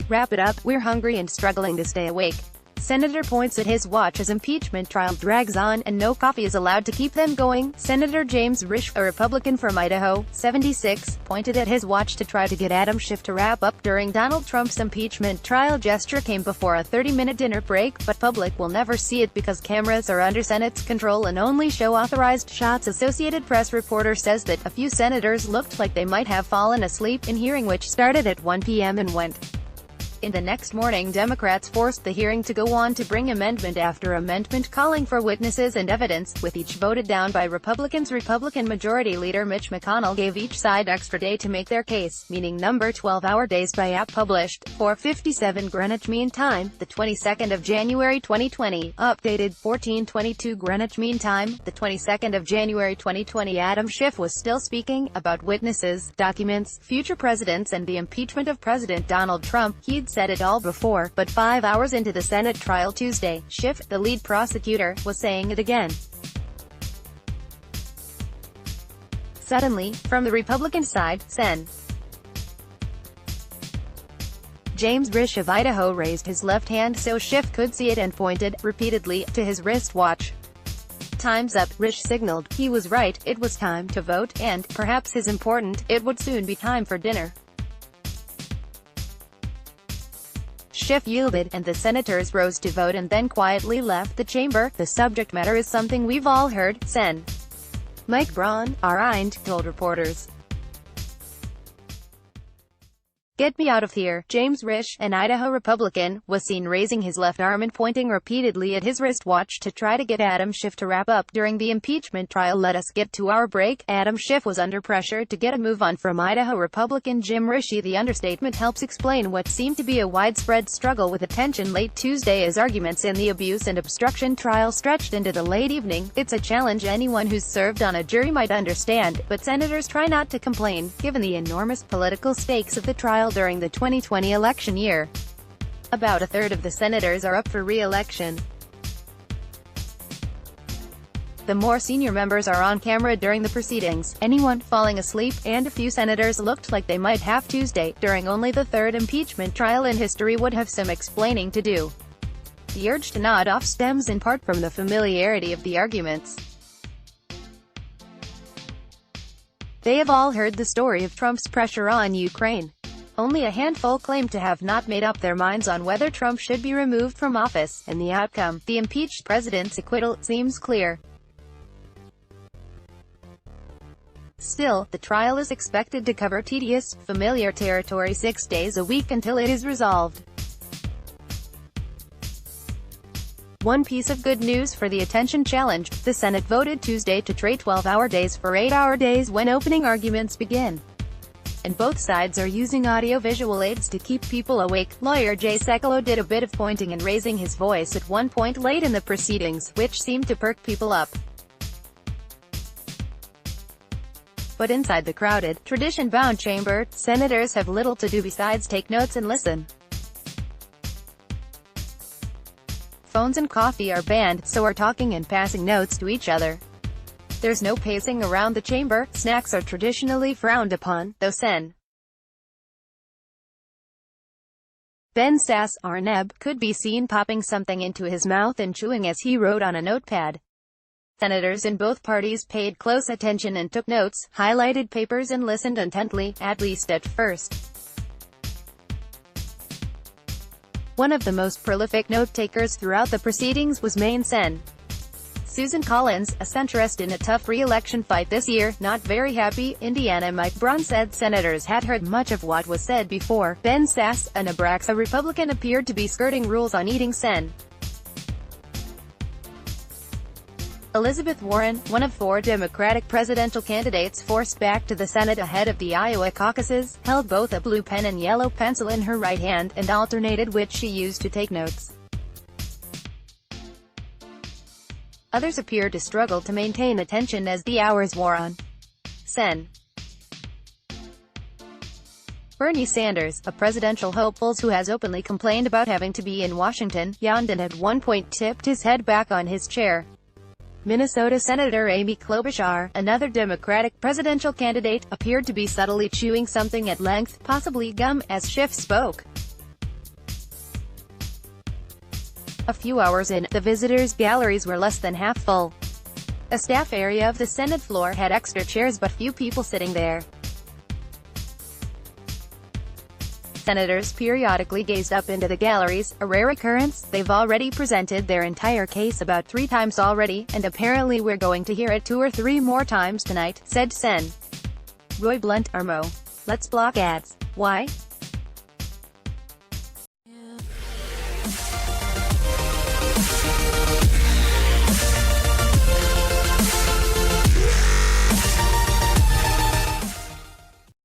"Wrap it up, we're hungry and struggling to stay awake." Senator points at his watch as impeachment trial drags on, and no coffee is allowed to keep them going. Senator James Risch, a Republican from Idaho, 76, pointed at his watch to try to get Adam Schiff to wrap up during Donald Trump's impeachment trial. Gesture came before a 30-minute dinner break, but public will never see it because cameras are under Senate's control and only show authorized shots. Associated Press reporter says that a few senators looked like they might have fallen asleep in hearing, which started at 1 p.m. and went in the next morning. Democrats forced the hearing to go on to bring amendment after amendment calling for witnesses and evidence, with each voted down by Republicans. Republican Majority Leader Mitch McConnell gave each side extra day to make their case, meaning number 12-hour days by app published, 4:57 Greenwich Mean Time, the 22nd of January 2020, updated 14:22 Greenwich Mean Time, the 22nd of January 2020. Adam Schiff was still speaking about witnesses, documents, future presidents and the impeachment of President Donald Trump. He'd said it all before, but 5 hours into the Senate trial Tuesday, Schiff, the lead prosecutor, was saying it again. Suddenly, from the Republican side, Sen. James Risch of Idaho raised his left hand so Schiff could see it and pointed, repeatedly, to his wristwatch. "Time's up," Risch signaled. He was right, it was time to vote, and, perhaps as important, it would soon be time for dinner. Schiff yielded, and the senators rose to vote and then quietly left the chamber. "The subject matter is something we've all heard," Sen. Mike Braun, R.I.'d, told reporters. "Get me out of here." James Risch, an Idaho Republican, was seen raising his left arm and pointing repeatedly at his wristwatch to try to get Adam Schiff to wrap up during the impeachment trial. "Let us get to our break." Adam Schiff was under pressure to get a move on from Idaho Republican Jim Risch. The understatement helps explain what seemed to be a widespread struggle with attention late Tuesday as arguments in the abuse and obstruction trial stretched into the late evening. It's a challenge anyone who's served on a jury might understand, but senators try not to complain, given the enormous political stakes of the trial during the 2020 election year. About a third of the senators are up for re-election. The more senior members are on camera during the proceedings, anyone falling asleep, and a few senators looked like they might have Tuesday, during only the third impeachment trial in history, would have some explaining to do. The urge to nod off stems in part from the familiarity of the arguments. They have all heard the story of Trump's pressure on Ukraine. Only a handful claim to have not made up their minds on whether Trump should be removed from office, and the outcome, the impeached president's acquittal, seems clear. Still, the trial is expected to cover tedious, familiar territory 6 days a week until it is resolved. One piece of good news for the attention-challenged: the Senate voted Tuesday to trade 12-hour days for 8-hour days when opening arguments begin. And both sides are using audio-visual aids to keep people awake. Lawyer Jay Sekulow did a bit of pointing and raising his voice at one point late in the proceedings, which seemed to perk people up. But inside the crowded, tradition-bound chamber, senators have little to do besides take notes and listen. Phones and coffee are banned, so are talking and passing notes to each other. There's no pacing around the chamber. Snacks are traditionally frowned upon, though Sen. Ben Sass, Arneb, could be seen popping something into his mouth and chewing as he wrote on a notepad. Senators in both parties paid close attention and took notes, highlighted papers and listened intently, at least at first. One of the most prolific note-takers throughout the proceedings was Maine Sen. Susan Collins, a centrist in a tough re-election fight this year, not very happy. Indiana Mike Braun said senators had heard much of what was said before. Ben Sass, a Nebraska Republican, appeared to be skirting rules on eating Sen. Elizabeth Warren, one of 4 Democratic presidential candidates forced back to the Senate ahead of the Iowa caucuses, held both a blue pen and yellow pencil in her right hand, and alternated which she used to take notes. Others appeared to struggle to maintain attention as the hours wore on. Sen. Bernie Sanders, a presidential hopeful who has openly complained about having to be in Washington, yawned and at one point tipped his head back on his chair. Minnesota Senator Amy Klobuchar, another Democratic presidential candidate, appeared to be subtly chewing something at length, possibly gum, as Schiff spoke. A few hours in, the visitors' galleries were less than half full. A staff area of the Senate floor had extra chairs but few people sitting there. Senators periodically gazed up into the galleries, a rare occurrence. They've already presented their entire case about 3 times already, and apparently we're going to hear it 2 or 3 more times tonight, said Sen. Roy Blunt, Armo. Let's block ads. Why?